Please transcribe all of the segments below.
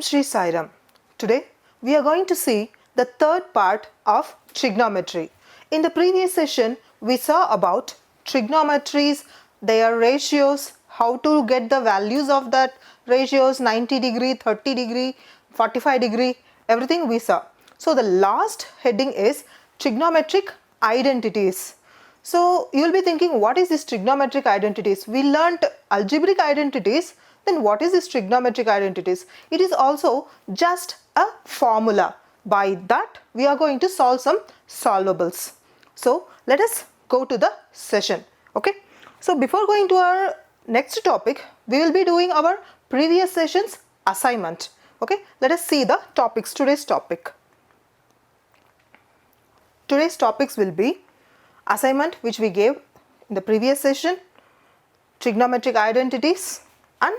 Shri Sai Ram. Today we are going to see the third part of trigonometry. In the previous session we saw about trigonometries, their ratios, how to get the values of that ratios, 90 degree, 30 degree, 45 degree, everything we saw. So the last heading is trigonometric identities. So you will be thinking, what is this trigonometric identities? We learnt algebraic identities. Then what is this trigonometric identities? It is also just a formula. By that we are going to solve some solvables. So let us go to the session. Okay. So before going to our next topic, we will be doing our previous session's assignment. Okay. Let us see the topics. Today's topic. Today's topics will be assignment which we gave in the previous session, trigonometric identities and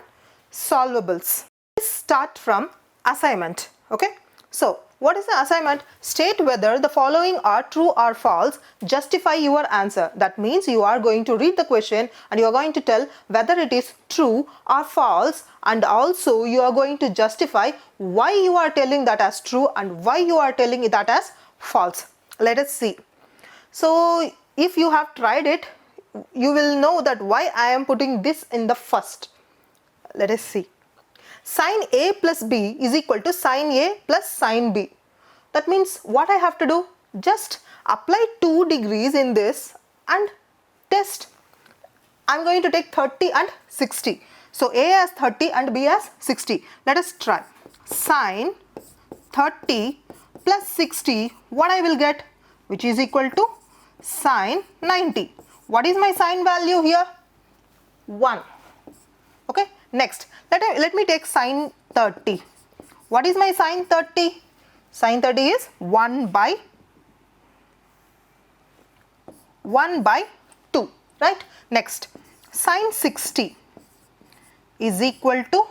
solvables. Let's start from assignment. Okay. So what is the assignment? State whether the following are true or false. Justify your answer. That means you are going to read the question and you are going to tell whether it is true or false, and also you are going to justify why you are telling that as true and why you are telling that as false. Let us see. So if you have tried it, you will know that why I am putting this in the first. Let us see. Sin A plus B is equal to sin A plus sin B. That means what I have to do? Just apply 2 degrees in this and test. I am going to take 30 and 60. So A as 30 and B as 60. Let us try. Sin 30 plus 60, what I will get? Which is equal to sin 90. What is my sin value here? 1. Okay. Next, let me take sin 30. What is my sin 30? Sin 30 is 1 by 2. Right. Next, sin 60 is equal to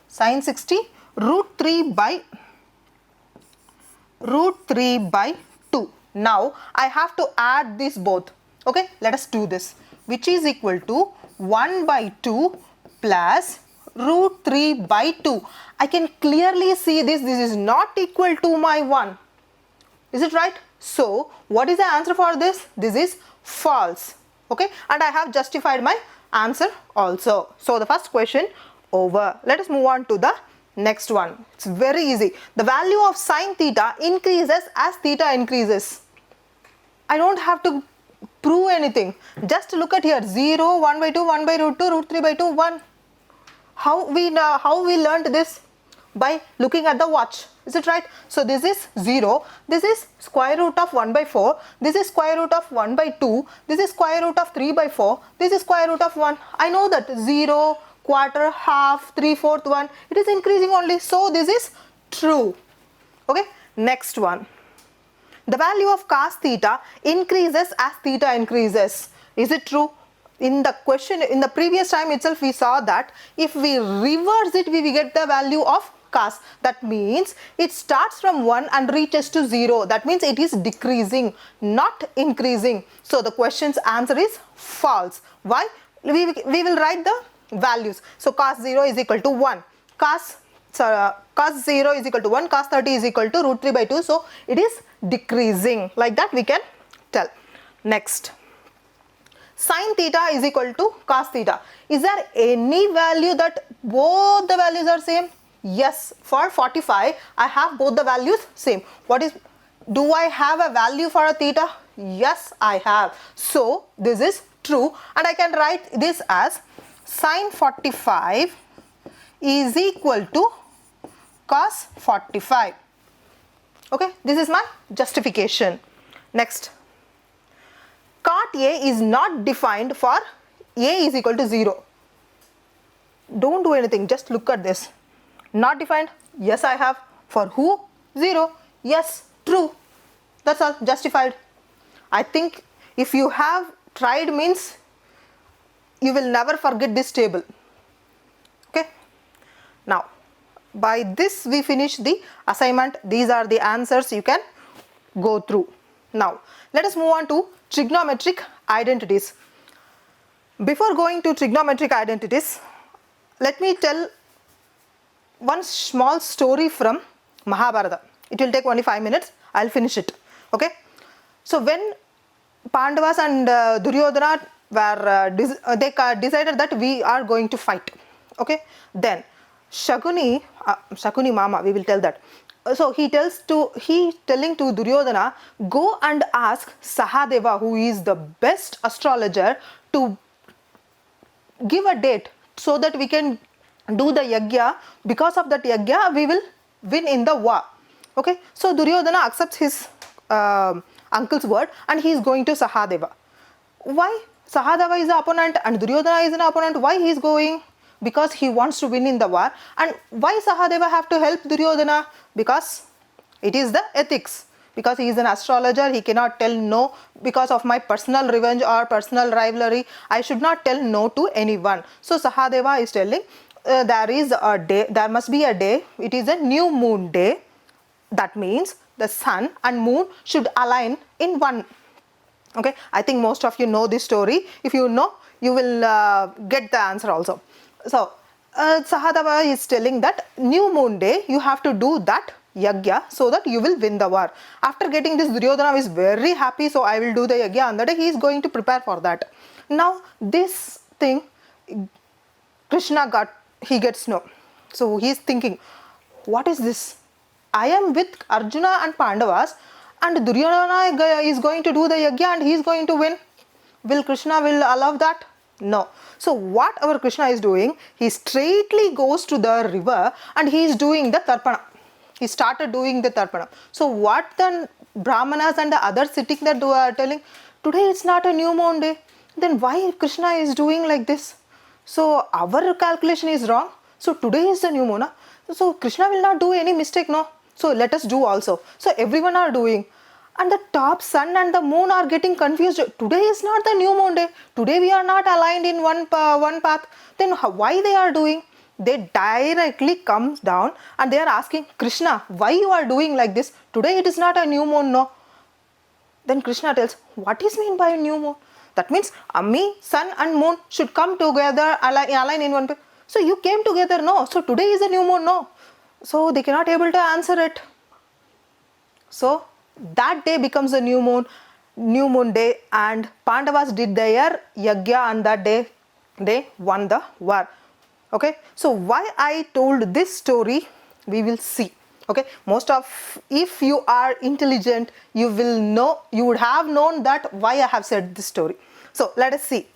sin 60 root 3 by 2. Now I have to add these both. Okay, let us do this, which is equal to 1 by 2 plus root 3 by 2. I can clearly see this is not equal to my 1. Is it right? So what is the answer for this? This is false. Okay, and I have justified my answer also. So the first question over. Let us move on to the next one. It's very easy. The value of sin theta increases as theta increases. I don't have to prove anything. Just look at here. 0, 1 by 2, 1 by root 2, root 3 by 2, 1. How we learned this? By looking at the watch. Is it right? So this is 0. This is square root of 1 by 4. This is square root of 1 by 2. This is square root of 3 by 4. This is square root of 1. I know that 0, quarter, half, 3/4, 1. It is increasing only. So this is true. Okay. Next one. The value of cos theta increases as theta increases. Is it true? In the question, in the previous time itself, we saw that if we reverse it, we will get the value of cos. That means it starts from 1 and reaches to 0. That means it is decreasing, not increasing. So the question's answer is false. Why? We will write the values. So cos 0 is equal to 1. Cos 0 is equal to 1. Cos 30 is equal to root 3 by 2. So it is decreasing. Like that we can tell. Next. Sin theta is equal to cos theta. Is there any value that both the values are same? Yes. For 45, I have both the values same. Do I have a value for a theta? Yes, I have. So this is true, and I can write this as sin 45 is equal to cos 45. Okay, this is my justification. Next. Cot A is not defined for A is equal to 0. Don't do anything, just look at this. Not defined? Yes, I have. For who? 0. Yes, true. That's all, justified. I think if you have tried means you will never forget this table. Okay. Now, by this we finish the assignment. These are the answers you can go through. Now, let us move on to trigonometric identities. Before going to trigonometric identities, let me tell one small story from Mahabharata. It will take only 5 minutes. I'll finish it. Okay. So when Pandavas and Duryodhana were they decided that we are going to fight. Okay. Then Shakuni Mama, we will tell that. So he telling to Duryodhana, go and ask Sahadeva, who is the best astrologer, to give a date so that we can do the yagya. Because of that yagya, we will win in the war. Okay. So Duryodhana accepts his uncle's word and he is going to Sahadeva. Why? Sahadeva is the opponent and Duryodhana is an opponent. Why he is going? Because he wants to win in the war. And why Sahadeva have to help Duryodhana? Because it is the ethics. Because he is an astrologer, he cannot tell no. Because of my personal revenge or personal rivalry, I should not tell no to anyone. So Sahadeva is telling there is a day, there must be a day. It is a new moon day. That means the sun and moon should align in one. Okay, I think most of you know this story. If you know, you will get the answer also. So Sahadeva is telling that new moon day you have to do that yagya so that you will win the war. After getting this, Duryodhana is very happy. So I will do the yagya, and that day he is going to prepare for that. Now this thing Krishna gets no. So he is thinking, what is this? I am with Arjuna and Pandavas, and Duryodhana is going to do the yagya and he is going to win. Will Krishna allow that? No. So what our Krishna is doing, he straightly goes to the river and he is doing the tarpana. He started doing the tarpana. So what the Brahmanas and the others sitting there are telling, today it's not a new moon day. Then why Krishna is doing like this? So our calculation is wrong. So today is the new moon. So Krishna will not do any mistake, no. So let us do also. So everyone are doing. And the top sun and the moon are getting confused. Today is not the new moon day. Today we are not aligned in one path. Then why they are doing? They directly comes down and they are asking, Krishna, why you are doing like this? Today it is not a new moon, no. Then Krishna tells, what is mean by a new moon? That means me, sun and moon should come together, align in one path. So you came together, no. So today is a new moon, no. So they cannot able to answer it. So that day becomes a new moon day, and Pandavas did their yagya, and that day they won the war. Okay, so why I told this story, we will see. Okay, if you are intelligent, you will know, you would have known that why I have said this story. So let us see.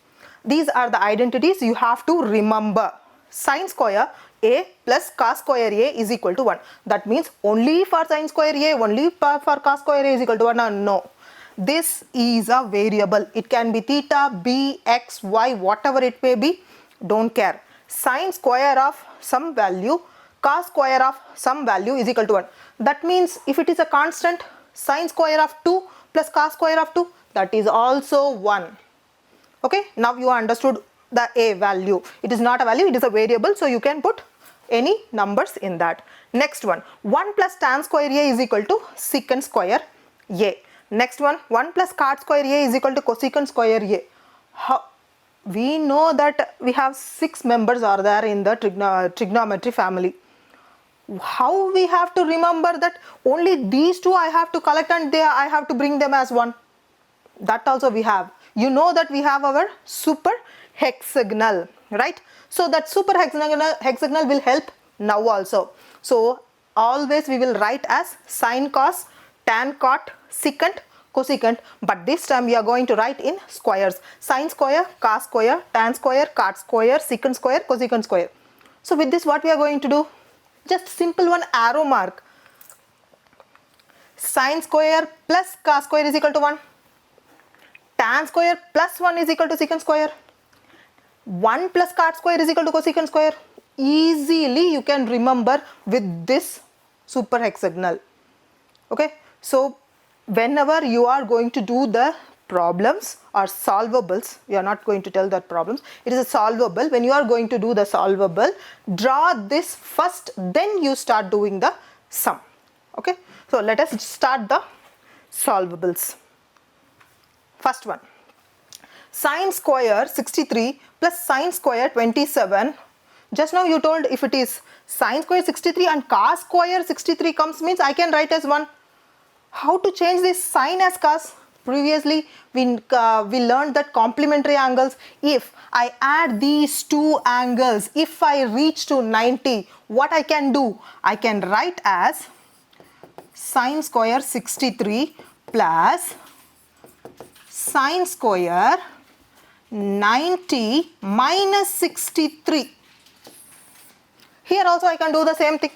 These are the identities you have to remember. Sin square A plus cos square A is equal to 1. That means only for sin square A, only for cos square A is equal to 1. No. This is a variable. It can be theta, B, X, Y, whatever it may be. Don't care. Sin square of some value, cos square of some value is equal to 1. That means if it is a constant, sin square of 2 plus cos square of 2, that is also 1. Okay. Now you understood the A value. It is not a value, it is a variable. So you can put any numbers in that. Next one, 1 plus tan square A is equal to secant square A. Next one, 1 plus cot square A is equal to cosecant square A. We know that we have 6 members are there in the trigonometry family. How we have to remember that only these two I have to collect and I have to bring them as one? That also we have. You know that we have our super hexagonal, right? So that super hexagonal will help now also. So always we will write as sin cos, tan cot, secant, cosecant, but this time we are going to write in squares. Sin square, cos square, tan square, cot square, secant square, cosecant square. So with this what we are going to do? Just simple one arrow mark. Sin square plus cos square is equal to 1. Tan square plus 1 is equal to secant square. 1 plus cot square is equal to cosecant square. Easily you can remember with this super hexagonal. Okay, so whenever you are going to do the problems or solvables, you are not going to tell that problems, it is a solvable. When you are going to do the solvable, draw this first, then you start doing the sum. Okay, so let us start the solvables. First one, sin square 63 plus sin square 27. Just now you told if it is sine square 63 and cos square 63 comes, means I can write as 1. How to change this sine as cos? Previously we learned that complementary angles, if I add these two angles, if I reach to 90, what I can do? I can write as sine square 63 plus sine square 90 minus 63. Here also I can do the same thing.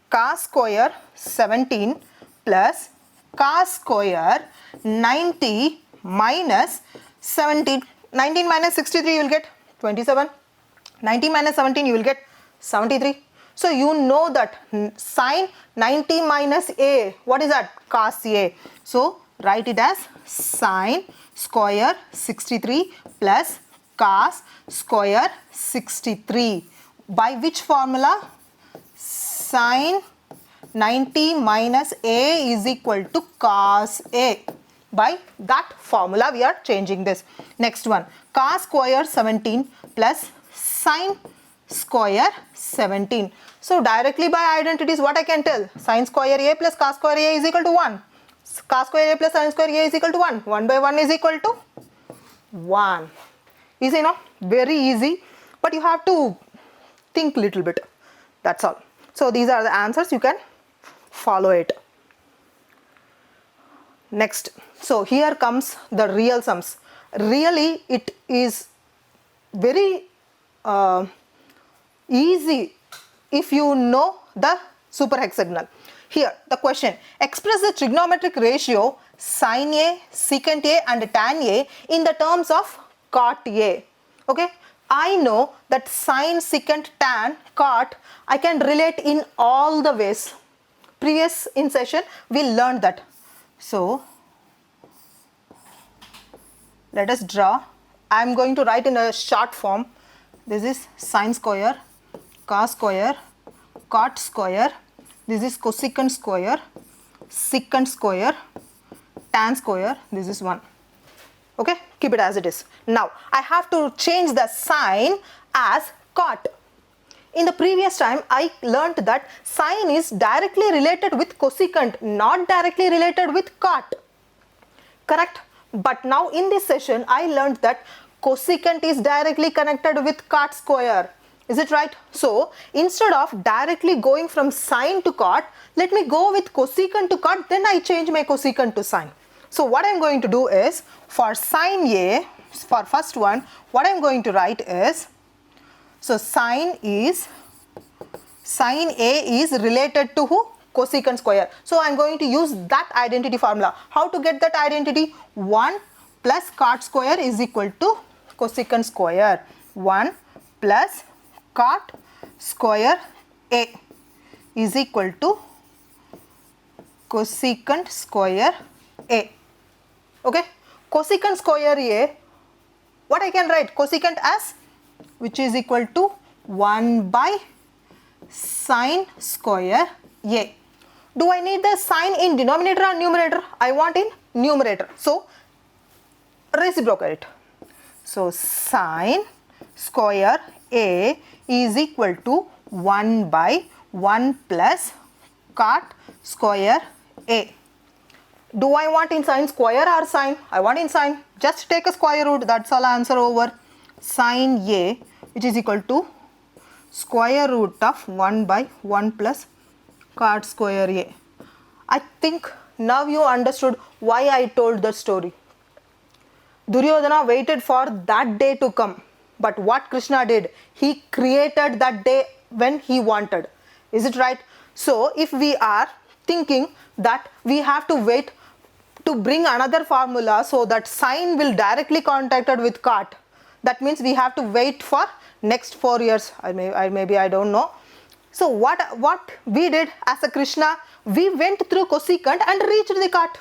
Cos square 17 plus cos square 90 minus 17. 19 minus 63 you will get 27. 90 minus 17 you will get 73. So you know that sine 90 minus a, what is that? Cos a. So write it as sine square 63 plus cos square 63. By which formula? Sine 90 minus a is equal to cos a. By that formula we are changing this. Next one, cos square 17 plus sine square 17. So directly by identities what I can tell? Sine square a plus cos square a is equal to 1. Cos square a plus sine square a is equal to 1. 1 by 1 is equal to 1. Easy, no? Very easy. But you have to think little bit. That's all. So these are the answers. You can follow it. Next. So here comes the real sums. Really it is very easy if you know the superhexagonal. Here the question, express the trigonometric ratio sin a, secant a and tan a in the terms of cot a. Okay, I know that sin, secant, tan, cot I can relate in all the ways. Previous in session we learned that. So let us draw. I am going to write in a short form. This is sine square, cos square, cot square. This is cosecant square, secant square, tan square. This is 1. Okay, keep it as it is. Now I have to change the sign as cot. In the previous time I learnt that sine is directly related with cosecant, not directly related with cot. Correct? But now in this session I learnt that cosecant is directly connected with cot square. Is it right? So instead of directly going from sine to cot, let me go with cosecant to cot, then I change my cosecant to sine. So what I am going to do is, for sine a, for first one, what I am going to write is, so sine a is related to who? Cosecant square. So I am going to use that identity formula. How to get that identity? 1 plus cot square is equal to cosecant square. 1 plus cot square a is equal to cosecant square a. Okay, cosecant square a, what I can write? Cosecant as, which is equal to 1 by sine square a. Do I need the sine in denominator or numerator? I want in numerator. So reciprocate it. So sine square a is equal to 1 by 1 plus cot square a. Do I want in sine square or sine? I want in sine. Just take a square root. That's all, answer over. Sine a, which is equal to square root of 1 by 1 plus cot square a. I think now you understood why I told the story. Duryodhana waited for that day to come. But what Krishna did? He created that day when he wanted. Is it right? So if we are thinking that we have to wait to bring another formula so that sine will directly contacted with cot, that means we have to wait for next 4 years. Maybe I don't know. So what we did as a Krishna, we went through cosecant and reached the cot.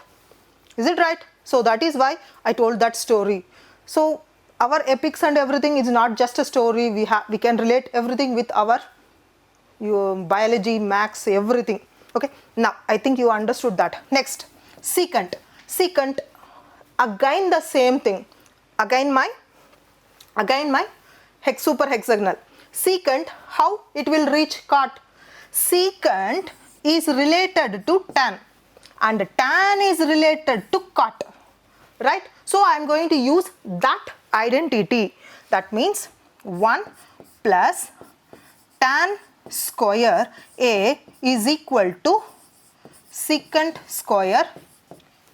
Is it right? So that is why I told that story. So our epics and everything is not just a story. We can relate everything with our biology, maths, everything. Okay. Now I think you understood that. Next, secant. Secant, again the same thing. Again my super hexagonal. Secant, how it will reach cot? Secant is related to tan and tan is related to cot, right? So I am going to use that identity. That means 1 plus tan square A is equal to secant square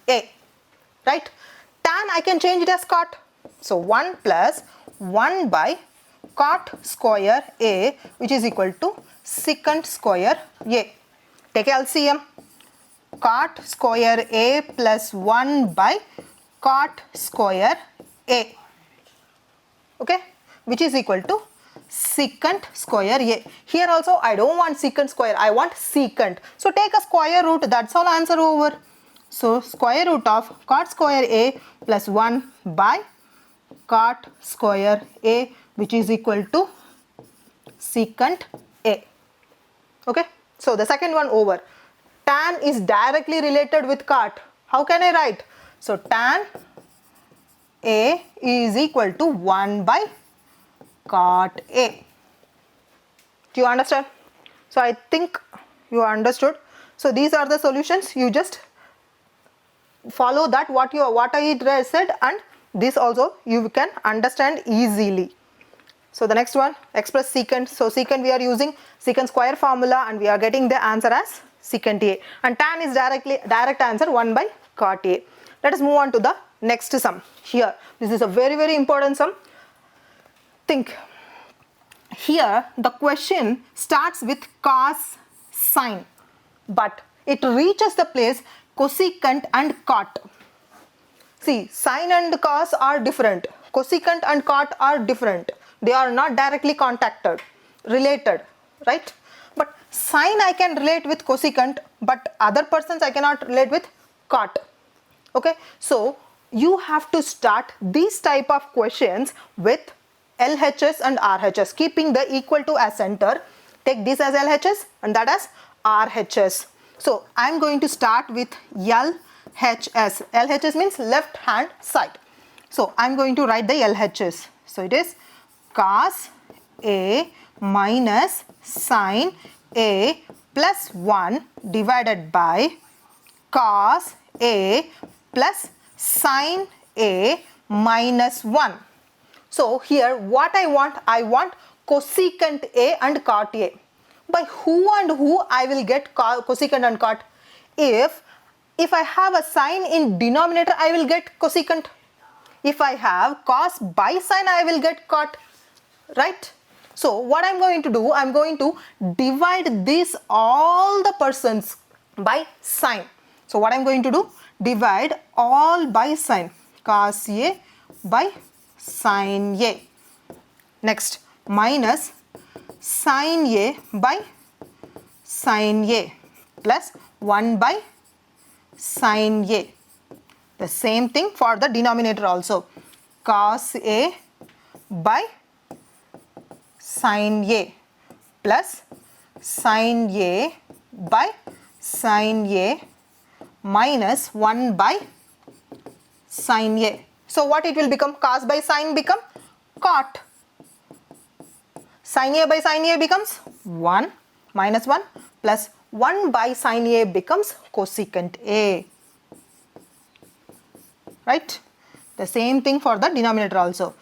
A, right? Tan I can change it as cot. So 1 plus 1 by cot square A, which is equal to secant square A. Take LCM. Cot square A plus 1 by cot square A, okay, which is equal to secant square A. Here also I don't want secant square, I want secant. So take a square root, that's all, answer over. So square root of cot square A plus 1 by cot square A, which is equal to secant A. Okay, so the second one over. Tan is directly related with cot. How can I write? So tan A is equal to 1 by cot A. Do you understand? So I think you understood. So these are the solutions. You just follow that what I said, and this also you can understand easily. So the next one, express secant. So secant we are using secant square formula and we are getting the answer as secant A, and tan is direct answer 1 by cot A. Let us move on to the next sum. Here this is a very important sum. Think, here the question starts with cos sine, but it reaches the place cosecant and cot. See, sine and cos are different, cosecant and cot are different. They are not directly related, right? But sine I can relate with cosecant, but other persons I cannot relate with cot. Okay, so you have to start these type of questions with LHS and RHS, keeping the equal to as center. Take this as LHS and that as RHS. So I am going to start with LHS. LHS means left hand side. So I am going to write the LHS. So it is cos A minus sine A plus 1 divided by cos A plus sine A minus 1. So here what I want cosecant A and cot A. By who and who I will get cosecant and cot? If I have a sine in denominator, I will get cosecant. If I have cos by sine, I will get cot, right? So what I'm going to do, I'm going to divide this all the persons by sine. So what I'm going to do, divide all by sine, cos A by sine A. Next, minus sine A by sine A plus 1 by sine A. The same thing for the denominator also, cos A by sine A plus sine A by sine A minus 1 by sine A. So what it will become? Cos by sine become cot. Sine A by sine A becomes 1 minus 1 plus 1 by sine A becomes cosecant A. Right? The same thing for the denominator also.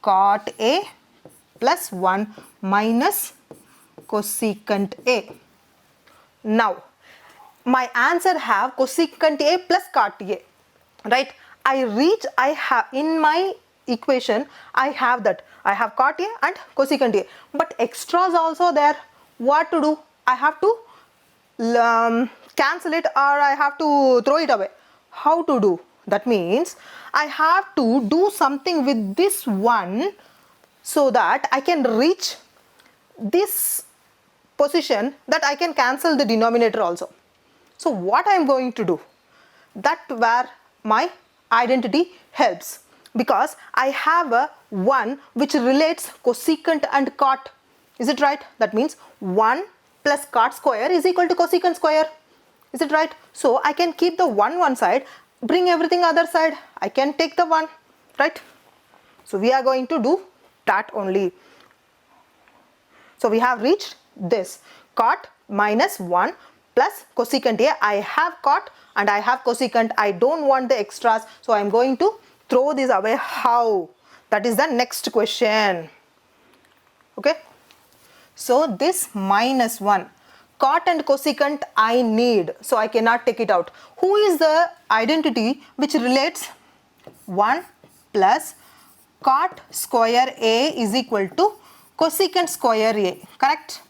Cot A plus 1 minus cosecant A. Now, my answer have cosecant A plus cot A. Right? I have in my equation, I have that. I have cot A and cosecant A. But extras also there. What to do? I have to cancel it, or I have to throw it away. How to do? That means I have to do something with this one so that I can reach this position, that I can cancel the denominator also. So what I am going to do? That where my identity helps, because I have a one which relates cosecant and cot. Is it right? That means 1 plus cot square is equal to cosecant square. Is it right? So I can keep the one side, bring everything other side. I can take the 1, right? So we are going to do that only. So we have reached this. Cot minus 1 plus cosecant A. I have cot and I have cosecant. I don't want the extras. So I am going to throw this away. How? That is the next question. Okay. So this minus 1. Cot and cosecant I need. So I cannot take it out. Who is the identity which relates 1 plus cot square A is equal to cosecant square A, correct?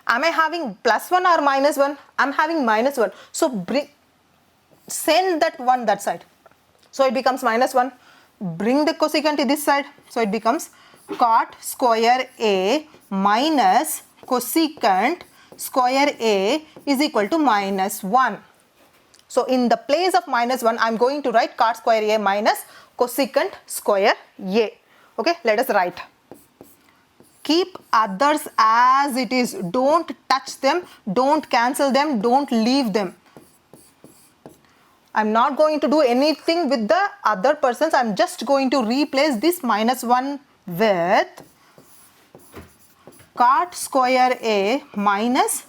Am I having plus 1 or minus 1? I am having minus 1. So send that 1 that side. So it becomes minus 1. Bring the cosecant to this side. So it becomes cot square A minus cosecant square A is equal to minus 1. So in the place of minus 1, I am going to write cot square A minus cosecant square A. Okay, let us write. Keep others as it is. Don't touch them. Don't cancel them. Don't leave them. I'm not going to do anything with the other persons. I'm just going to replace this minus 1 with cot square A minus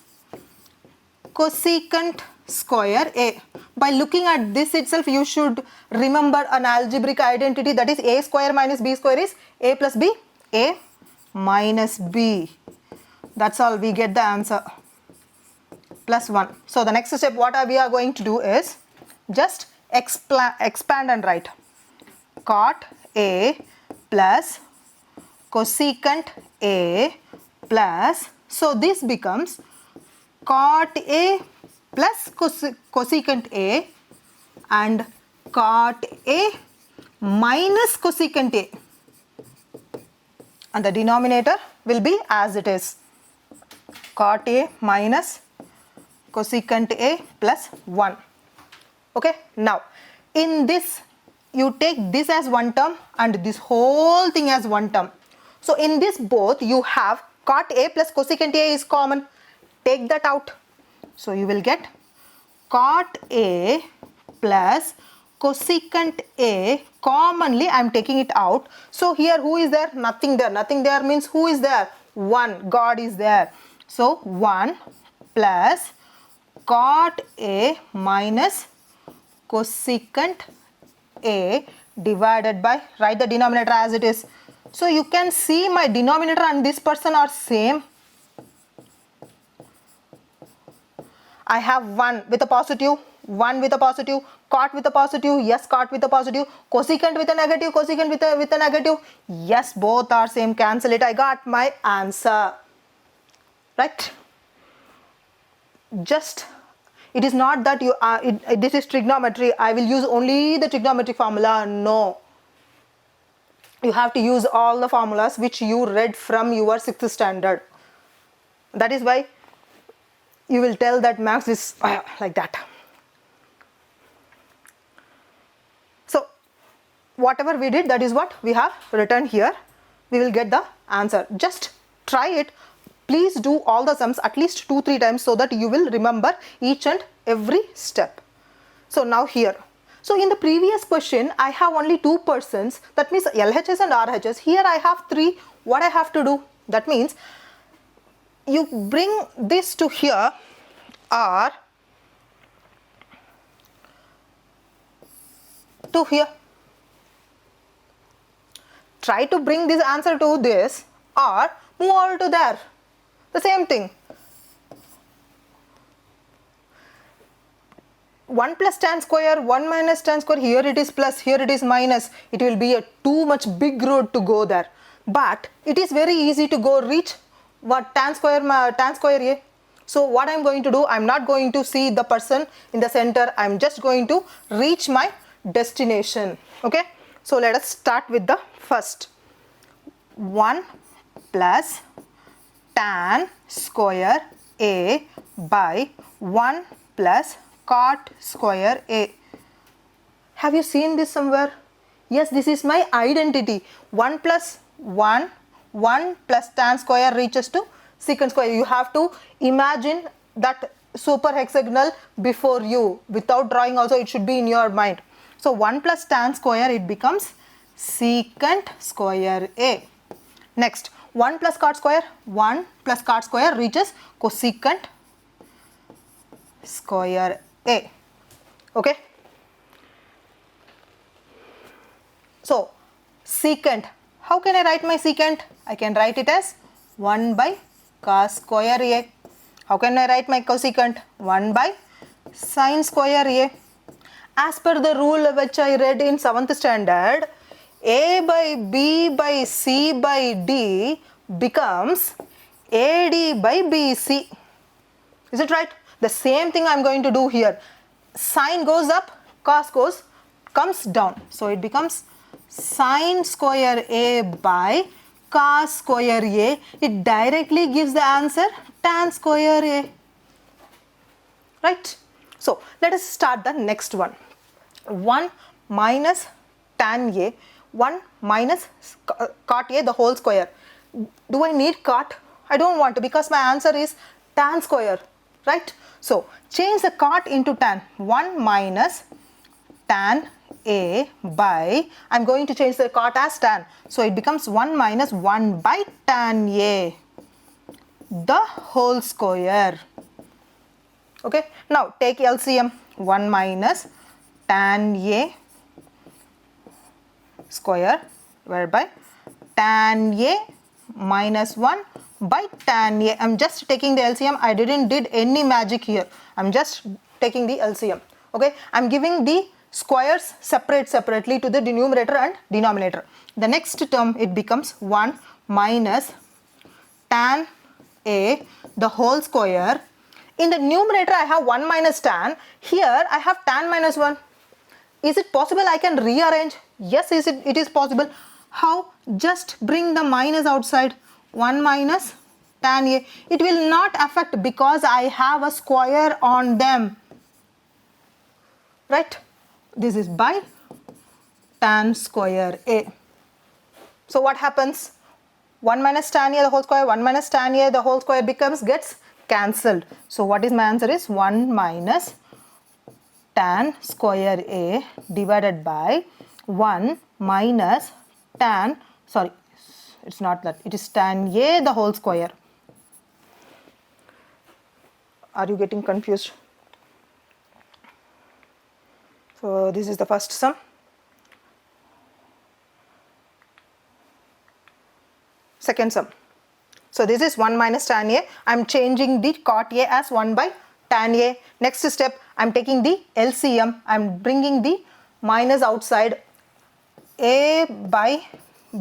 cosecant square A. By looking at this itself, you should remember an algebraic identity, that is A square minus B square is A plus B. A minus B. That's all, we get the answer. Plus 1. So the next step what we are going to do is just expand and write cot A plus cosecant A plus, so this becomes cot A plus cosecant A and cot A minus cosecant A, and the denominator will be as it is, cot A minus cosecant A plus 1. Okay, now in this you take this as one term and this whole thing as one term. So in this both you have cot A plus cosecant A is common. Take that out. So you will get cot A plus cosecant A, commonly I am taking it out. So here who is there? Nothing there. Nothing there means who is there? 1. God is there. So 1 plus cot A minus cosecant A divided by, write the denominator as it is. So you can see my denominator and this person are same. I have 1 with a positive, 1 with a positive, cot with a positive, yes, cot with a positive, cosecant with a negative, cosecant with a negative, yes, both are same, cancel it, I got my answer, right? Just, it is not that you are, this is trigonometry, I will use only the trigonometric formula, no. You have to use all the formulas which you read from your 6th standard. That is why you will tell that maths is like that. So whatever we did, that is what we have written here. We will get the answer. Just try it. Please do all the sums at least 2-3 times so that you will remember each and every step. So now here. So in the previous question, I have only 2 persons, that means LHS and RHS. Here I have 3. What I have to do? That means you bring this to here or to here. Try to bring this answer to this or move over to there. The same thing. 1 plus tan square, 1 minus tan square, here it is plus, here it is minus. It will be a too much big road to go there. But it is very easy to go reach what tan square A. So what I am going to do, I am not going to see the person in the center. I am just going to reach my destination. Okay. So let us start with the first. 1 plus tan square A by 1 plus cot square A. Have you seen this somewhere? Yes, this is my identity. 1 plus 1, 1 plus tan square reaches to secant square. You have to imagine that super hexagonal before you. Without drawing also it should be in your mind. So 1 plus tan square, it becomes secant square A. Next, 1 plus cot square, 1 plus cot square reaches cosecant square A. Okay. So, secant, how can I write my secant? I can write it as 1 by cos square A. How can I write my cosecant? 1 by sin square A. As per the rule which I read in 7th standard, A by B by C by D becomes AD by BC. Is it right? The same thing I am going to do here. Sin goes up, cos comes down. So it becomes sin square A by cos square A. It directly gives the answer tan square A. Right? So let us start the next one. 1 minus tan A, 1 minus cot A the whole square. Do I need cot? I don't want to, because my answer is tan square, right? So change the cot into tan. 1 minus tan A by, I am going to change the cot as tan. So it becomes 1 minus 1 by tan A the whole square. Okay, now take LCM. 1 minus tan A square, whereby tan A minus 1 by tan A. I am just taking the LCM. I didn't did any magic here. I am just taking the LCM. Okay, I am giving the squares separately to the numerator and denominator. The next term, it becomes 1 minus tan A the whole square. In the numerator I have 1 minus tan. Here I have tan minus 1. Is it possible I can rearrange? Yes, it is possible. How? Just bring the minus outside. 1 minus tan A. It will not affect because I have a square on them. Right? This is by tan square A. So what happens? 1 minus tan A the whole square, 1 minus tan A the whole square gets cancelled. So what is my answer is 1 minus tan square A divided by 1 minus tan, sorry, it's not that, it is tan A the whole square. Are you getting confused? So this is the first sum. Second sum. So this is 1 minus tan A. I am changing the cot A as 1 by tan A. Next step, I am taking the LCM. I am bringing the minus outside. A by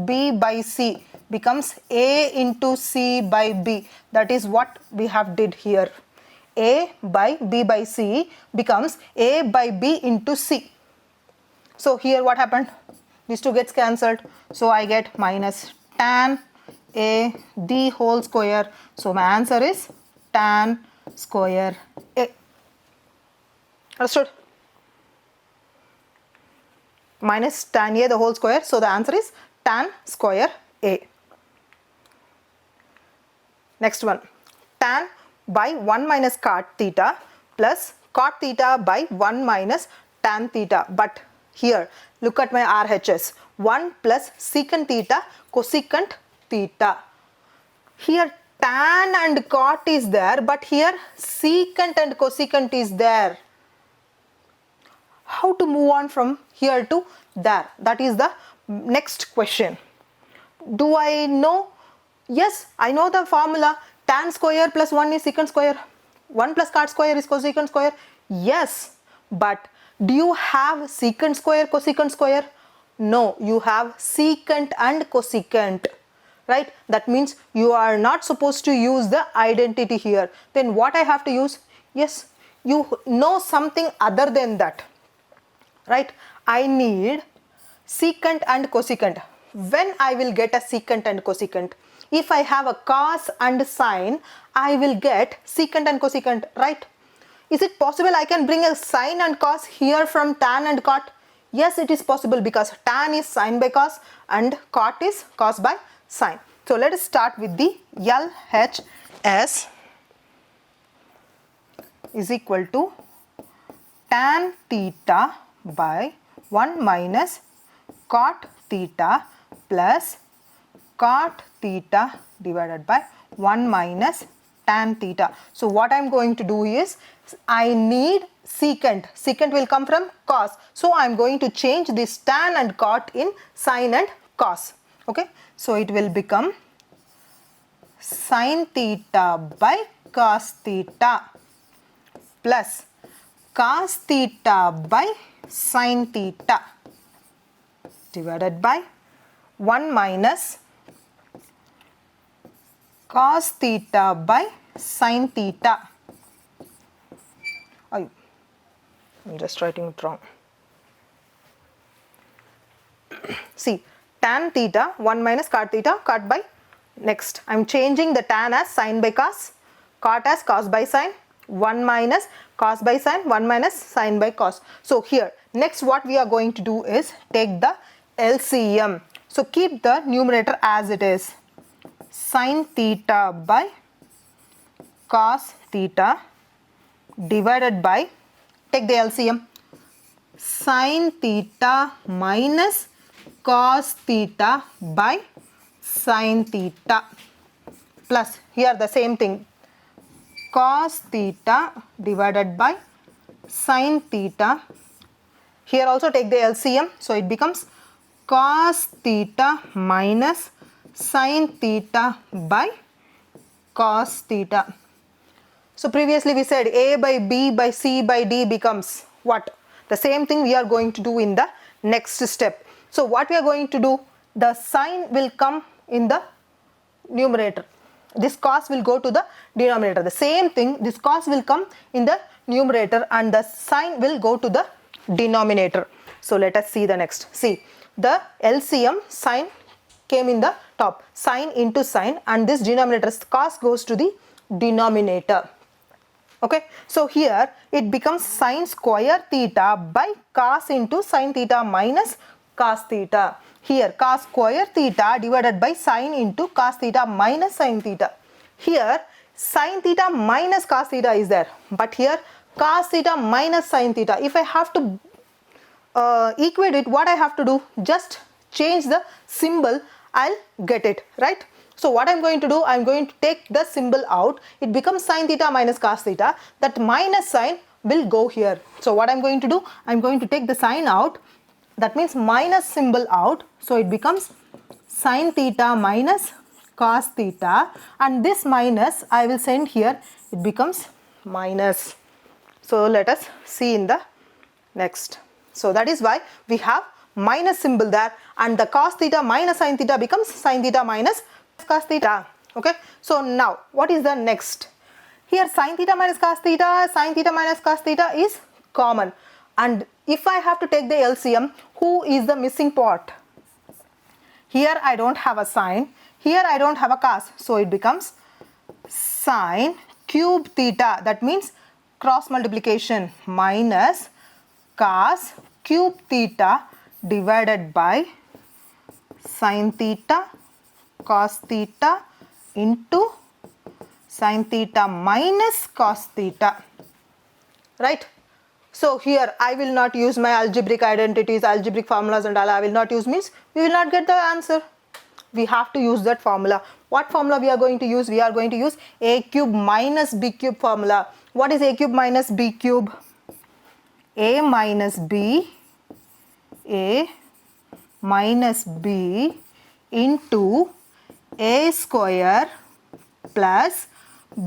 B by C becomes A into C by B. That is what we have did here. A by B by C becomes A by B into C. So here what happened? These two gets cancelled. So I get minus tan A the whole square. So my answer is tan square A. Understood? Minus tan A the whole square. So the answer is tan square A. Next one. Tan by 1 minus cot theta plus cot theta by 1 minus tan theta. But here look at my RHS. 1 plus secant theta cosecant theta. Here tan and cot is there, but here secant and cosecant is there. How to move on from here to there? That is the next question. Do I know? Yes, I know the formula. Tan square plus 1 is secant square. 1 plus cot square is cosecant square. Yes, but do you have secant square, cosecant square? No, you have secant and cosecant. Right? That means you are not supposed to use the identity here. Then what I have to use? Yes, you know something other than that. Right? I need secant and cosecant. When I will get a secant and cosecant? If I have a cos and sine, I will get secant and cosecant, right? Is it possible I can bring a sine and cos here from tan and cot? Yes, it is possible because tan is sine by cos and cot is cos by sine. So let us start with the LHS is equal to tan theta by 1 minus cot theta plus cot theta divided by 1 minus tan theta. So what I am going to do is, I need secant. Secant will come from cos. So I am going to change this tan and cot in sin and cos. Okay. So it will become sin theta by cos theta plus cos theta by sin theta divided by 1 minus cos theta by sin theta. I'm just writing it wrong. See, tan theta 1 minus cot theta, cot by, next I'm changing the tan as sin by cos, cot as cos by sin, 1 minus cos by sin, 1 minus sin by cos. So here next what we are going to do is take the LCM. So keep the numerator as it is, sin theta by cos theta divided by, take the LCM, sin theta minus cos theta by sin theta plus, here the same thing, cos theta divided by sin theta. Here also take the LCM, so it becomes cos theta minus sin theta by cos theta. So previously we said A by B by C by D becomes what? The same thing we are going to do in the next step. So what we are going to do, the sin will come in the numerator, this cos will go to the denominator. The same thing, this cos will come in the numerator and the sin will go to the denominator. So let us see the next. See, the LCM, sin came in the top, sin into sin, and this denominator cos goes to the denominator. Okay, so here it becomes sin square theta by cos into sin theta minus cos theta. Here cos square theta divided by sin into cos theta minus sin theta. Here sin theta minus cos theta is there, but here cos theta minus sin theta. If I have to equate it, what I have to do, just change the symbol, I'll get it, right? So what I'm going to do, I'm going to take the symbol out, it becomes sin theta minus cos theta, that minus sign will go here. So what I'm going to do, I'm going to take the sign out, that means minus symbol out, so it becomes sin theta minus cos theta, and this minus I will send here, it becomes minus. So let us see in the next. So that is why we have minus symbol there, and the cos theta minus sin theta becomes sin theta minus cos theta. Okay, so now what is the next? Here sin theta minus cos theta, sin theta minus cos theta is common, and if I have to take the LCM, who is the missing part? Here I don't have a sin, here I don't have a cos, so it becomes sin cube theta, that means cross multiplication, minus cos cube theta divided by sin theta cos theta into sin theta minus cos theta, right? So here I will not use my algebraic identities, algebraic formulas and all, I will not use, means we will not get the answer. We have to use that formula. What formula we are going to use? We are going to use a cube minus b cube formula. What is a cube minus b cube? A minus b, a minus b into a square plus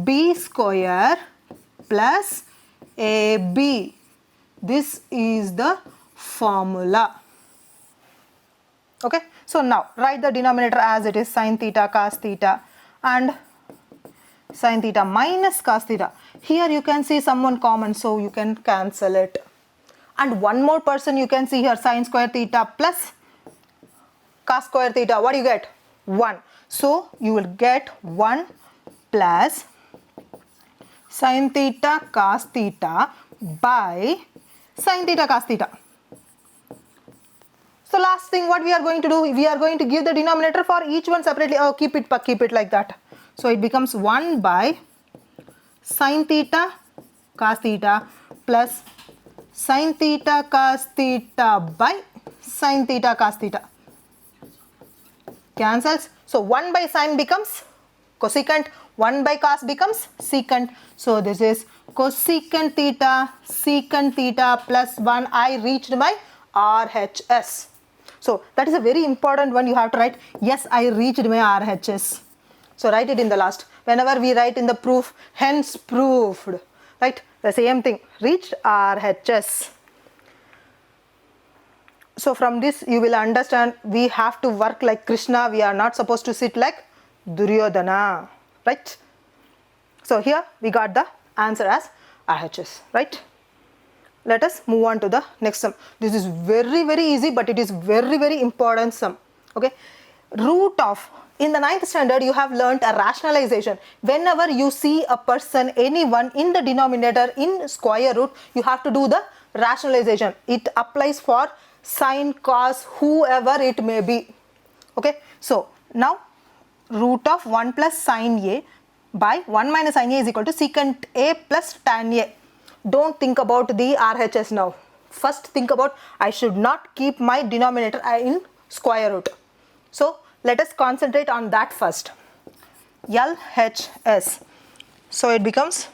b square plus ab. This is the formula. Okay, so now write the denominator as it is, sin theta cos theta and sin theta minus cos theta. Here you can see someone common, so you can cancel it. And one more person you can see here, sin square theta plus cos square theta. What do you get? 1. So you will get 1 plus sin theta cos theta by sin theta cos theta. So last thing what we are going to do, we are going to give the denominator for each one separately. Oh, keep it like that. So it becomes 1 by sin theta cos theta plus sin theta cos theta by sin theta cos theta. Cancels. So 1 by sine becomes cosecant, 1 by cos becomes secant. So this is cosecant theta, secant theta plus 1. I reached my RHS. So that is a very important one. You have to write, yes, I reached my RHS. So write it in the last. Whenever we write in the proof, hence proved, right? The same thing, reached RHS. So from this you will understand we have to work like Krishna. We are not supposed to sit like Duryodhana, right? So here we got the answer as RHS, right? Let us move on to the next sum. This is very easy, but it is very important sum. Okay, root of, in the 9th standard you have learnt a rationalization. Whenever you see a person, anyone in the denominator in square root, you have to do the rationalization. It applies for sine, cos, whoever it may be. Okay, so now root of 1 plus sine A by 1 minus sine A is equal to secant A plus tan A. Don't think about the RHS now. First think about, I should not keep my denominator in square root. So let us concentrate on that first. LHS. So it becomes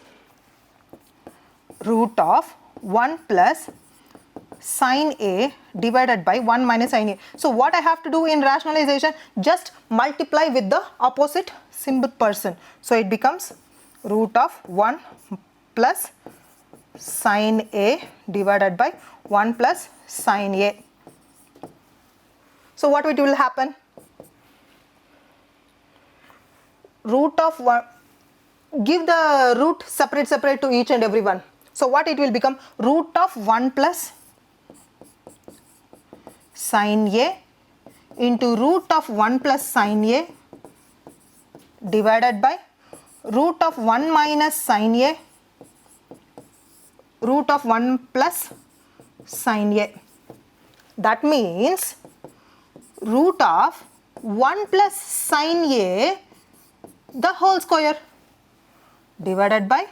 root of 1 plus sine A divided by 1 minus sine A. So what I have to do in rationalization, just multiply with the opposite symbol person. So it becomes root of 1 plus sine A divided by 1 plus sine A. So what will happen? Root of 1, give the root separate to each and every one. So what it will become? Root of 1 plus sine A into root of 1 plus sine A divided by root of 1 minus sine A root of 1 plus sine A. That means root of 1 plus sine A the whole square divided by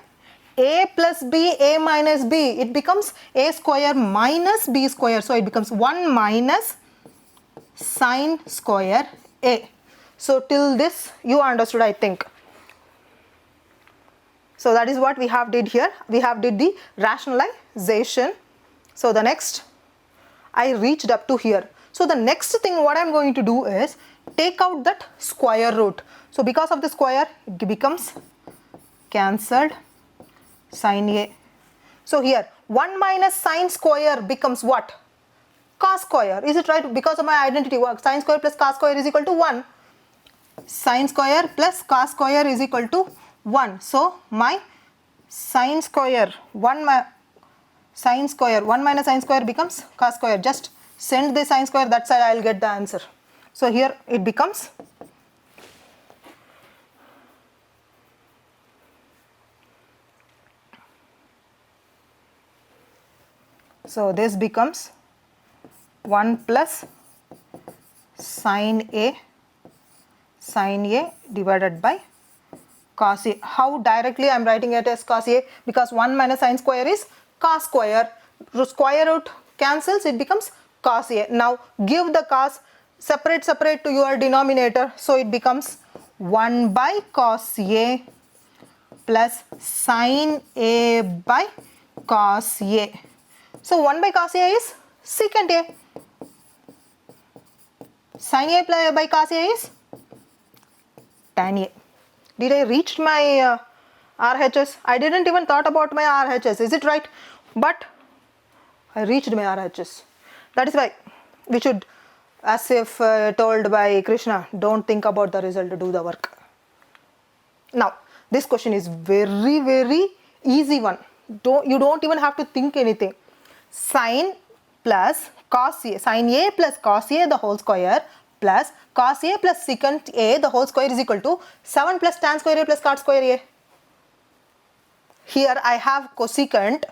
A plus B, A minus B. It becomes A square minus B square. So it becomes 1 minus sine square A. So till this you understood, I think. So that is what we have did here. We have did the rationalization. So the next, I reached up to here. So the next thing what I am going to do is take out that square root. So because of the square, it becomes cancelled sine A. So here 1 minus sine square becomes what? Cos square. Is it right? Because of my identity work, sine square plus cos square is equal to 1. Sine square plus cos square is equal to 1. So my sine square 1 minus sine square becomes cos square. Just send the sine square, that side I will get the answer. So here it becomes this becomes 1 plus sine A divided by cos A. How directly I am writing it as cos A? Because 1 minus sine square is cos square. Square root cancels, it becomes cos A. Now give the cos separate to your denominator. So it becomes 1 by cos A plus sine A by cos A. So 1 by cos A is secant A. Sine A by cos A is tan A. Did I reach my RHS? I didn't even thought about my RHS. Is it right? But I reached my RHS. That is why we should, as if told by Krishna, don't think about the result, do the work. Now this question is very easy one. You don't even have to think anything. Sine plus cos A, sine A plus cos A the whole square plus cos A plus secant A the whole square is equal to 7 plus tan square A plus cot square A. Here I have cosecant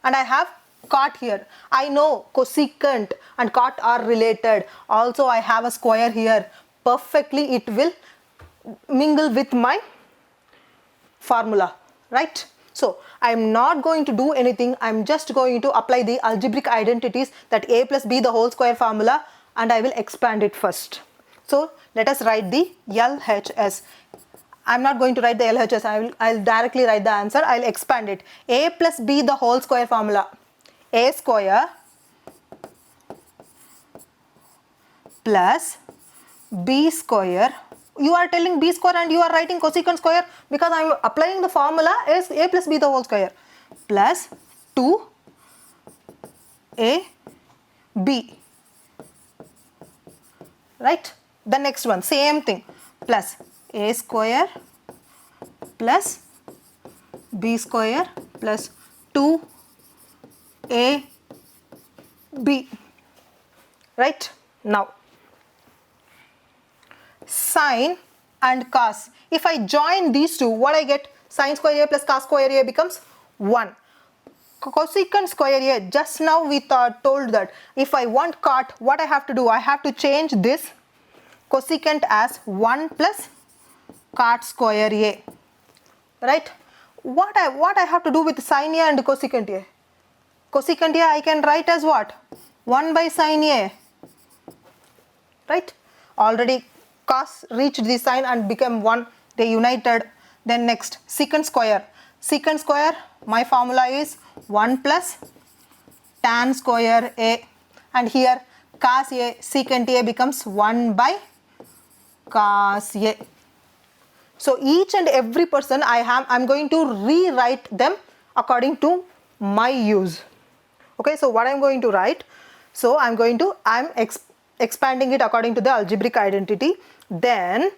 and I have cot here. I know cosecant and cot are related. Also I have a square here. Perfectly it will mingle with my formula, right? So I am not going to do anything. I am just going to apply the algebraic identities, that A plus B the whole square formula, and I will expand it first. So let us write the LHS. I'm not going to write the LHS. I'll directly write the answer. I'll expand it. A plus B the whole square formula. A square plus B square. You are telling B square and you are writing cosecant square because I'm applying the formula is A plus B the whole square plus 2AB. Right? The next one, same thing, plus A square plus B square plus 2AB. Right? Now, sine and cos. If I join these two, what I get? Sine square A plus cos square A becomes 1. Cosecant square A, just now we told that if I want cot, what I have to do? I have to change this cosecant as 1 plus cot square A. Right? What I have to do with sine A and cosecant A? Cosecant A I can write as what? 1 by sine A. Right? Already cos reached the sine and became 1. They united. Then next, secant square. Secant square, my formula is 1 plus tan square A. And here cos A, secant A becomes 1 by cos A. So each and every person I'm going to rewrite them according to my use. Okay, so what I'm going to write? So I'm expanding it according to the algebraic identity. Then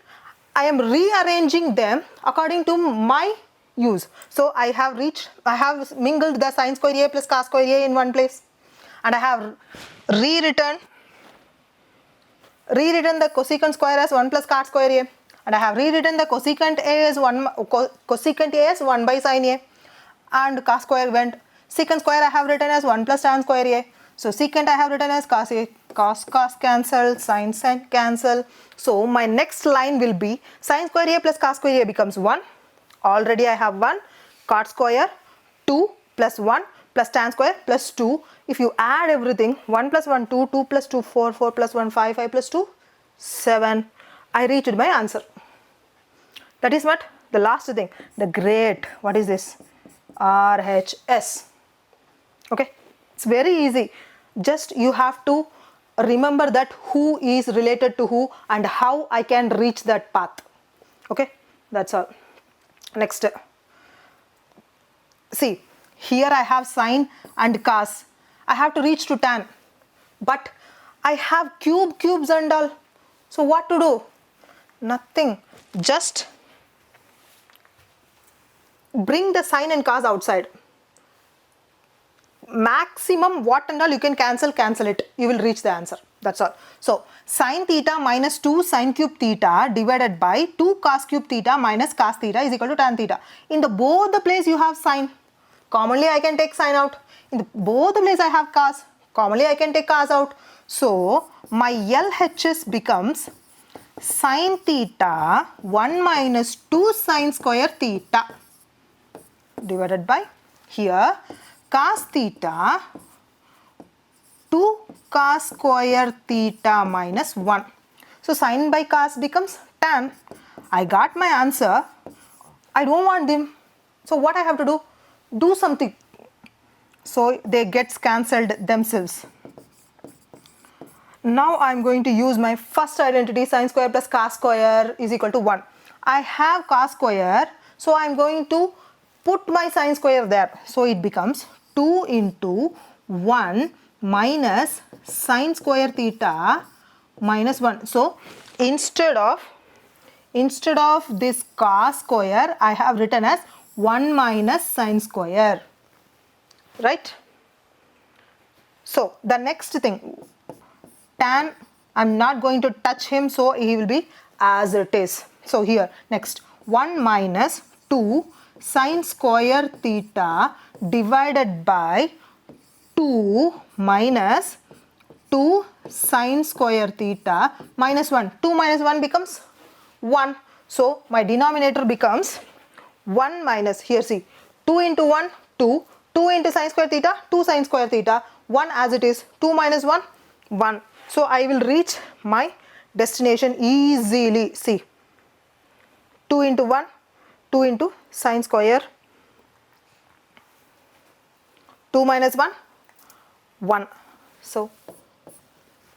I am rearranging them according to my use. So I have mingled the sine square A plus cos square A in one place, and I have rewritten the cosecant square as 1 plus cot square A, and I have rewritten the cosecant A as 1 by sine A, and cos square went. Secant square I have written as 1 plus tan square A. So secant I have written as cos A. Cos cancel, sine cancel. So my next line will be sine square A plus cos square A becomes 1. Already I have 1. Cot square 2 plus 1 plus tan square plus 2. If you add everything, 1 plus 1 2, 2 plus 2 4, 4 plus 1 5, 5 plus 2 7. I reached my answer. That is what? The last thing. The great. What is this? RHS. Okay. It's very easy. Just you have to remember that who is related to who and how I can reach that path. Okay. That's all. Next. See. Here I have sine and cos. I have to reach to tan. But I have cubes and all. So what to do? Nothing. Just bring the sine and cos outside. Maximum what and all you can cancel it. You will reach the answer. That's all. So sine theta minus 2 sine cube theta divided by 2 cos cube theta minus cos theta is equal to tan theta. In both the place you have sine. Commonly I can take sine out. In both the place I have cos. Commonly I can take cos out. So my LHS becomes sine theta 1 minus 2 sine square theta divided by here cos theta 2 cos square theta minus 1. So sine by cos becomes tan. I got my answer. I don't want them. So what I have to do? Do something. So they get cancelled themselves. Now I am going to use my first identity, sine square plus cos square is equal to 1. I have cos square, so I am going to put my sine square there. So it becomes 2 into 1 minus sine square theta minus 1. So instead of this cos square, I have written as 1 minus sine square. Right? So the next thing, tan, I'm not going to touch him, so he will be as it is. So here next 1 minus 2 sine square theta divided by 2 minus 2 sine square theta minus 1. 2 minus 1 becomes 1. So my denominator becomes 1 minus, here see, 2 into 1, 2, 2 into sine square theta, 2 sine square theta, 1 as it is, 2 minus 1, 1. So I will reach my destination easily. See, 2 into 1, 2 into sine square, 2 minus 1, 1. So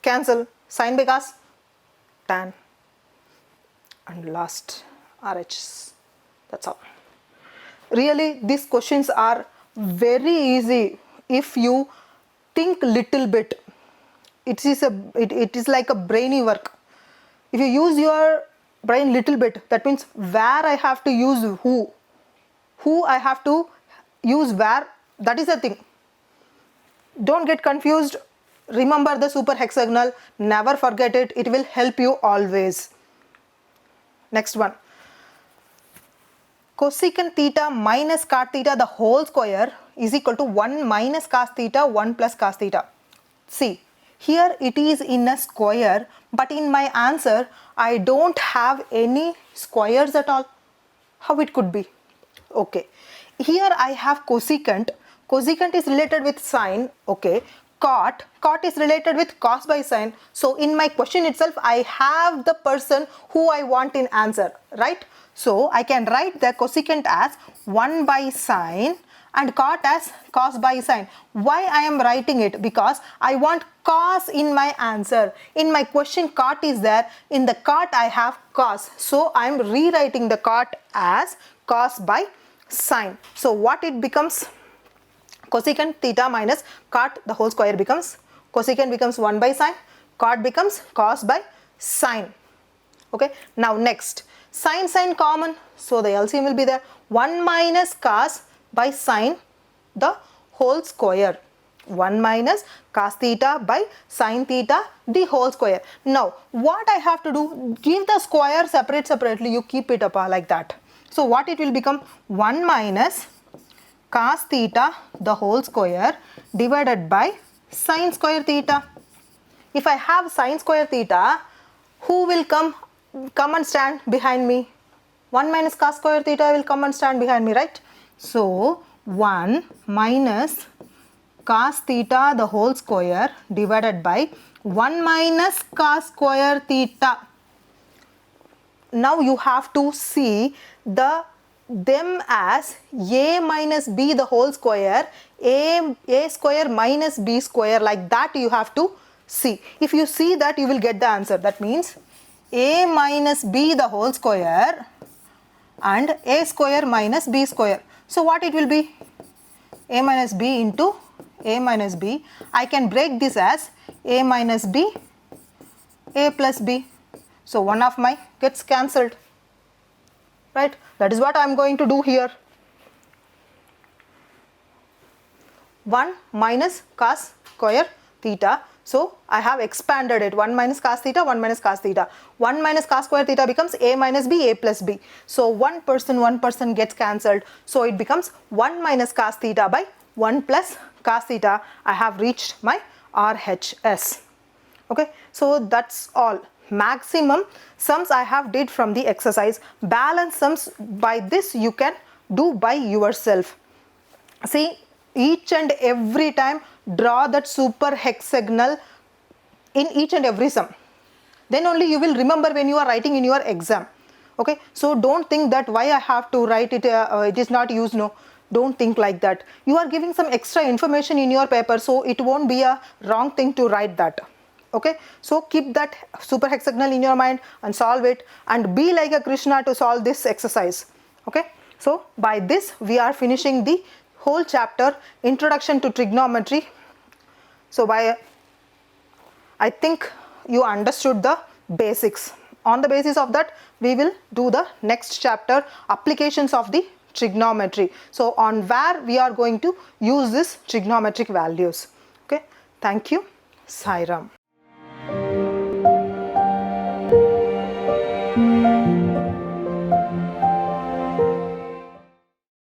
cancel, sine by cos, tan, and last RHS. That's all. Really, these questions are very easy if you think little bit. It is like a brainy work. If you use your brain little bit, that means where I have to use who I have to use where, that is the thing. Don't get confused. Remember the super hexagonal, never forget it, it will help you always. Next one, cosecant theta minus cot theta the whole square is equal to 1 minus cos theta 1 plus cos theta. See, here it is in a square, but in my answer I don't have any squares at all. How it could be? Okay, here I have cosecant. Cosecant is related with sine. Okay, cot is related with cos by sine. So in my question itself I have the person who I want in answer, right? So I can write the cosecant as 1 by sine and cot as cos by sine. Why I am writing it? Because I want cos in my answer. In my question cot is there, in the cot I have cos. So I am rewriting the cot as cos by sine. So what it becomes? Cosecant theta minus cot the whole square becomes, cosecant becomes 1 by sine, cot becomes cos by sine. Okay, now next, sine common, so the LCM will be there, 1 minus cos by sine the whole square, 1 minus cos theta by sine theta the whole square. Now what I have to do, give the square separately, you keep it up like that. So what it will become, 1 minus cos theta the whole square divided by sine square theta. If I have sine square theta, who will come and stand behind me? 1 minus cos square theta will come and stand behind me, right? So 1 minus cos theta the whole square divided by 1 minus cos square theta. Now you have to see them as a minus b the whole square, a square minus b square, like that you have to see. If you see that, you will get the answer. That means a minus b the whole square and a square minus b square. So what it will be? A minus b into a minus b. I can break this as a minus b, a plus b. So one of my gets cancelled. Right, that is what I am going to do here. 1 minus cos square theta. So I have expanded it, 1 minus cos theta, 1 minus cos theta. 1 minus cos square theta becomes a minus b, a plus b. So one person gets cancelled. So it becomes 1 minus cos theta by 1 plus cos theta. I have reached my RHS. Okay, so that's all. Maximum sums I have did from the exercise. Balance sums by this you can do by yourself. See, each and every time draw that super hexagonal in each and every sum. Then only you will remember when you are writing in your exam. Okay, so don't think that why I have to write it, it is not used. No, don't think like that. You are giving some extra information in your paper, so it won't be a wrong thing to write that. Okay, so keep that super hexagonal in your mind and solve it, and be like a Krishna to solve this exercise. Okay, so by this we are finishing the whole chapter, Introduction to Trigonometry. So I think you understood the basics. On the basis of that, we will do the next chapter, Applications of the Trigonometry. So on where we are going to use this trigonometric values. Okay, thank you. Sai Ram.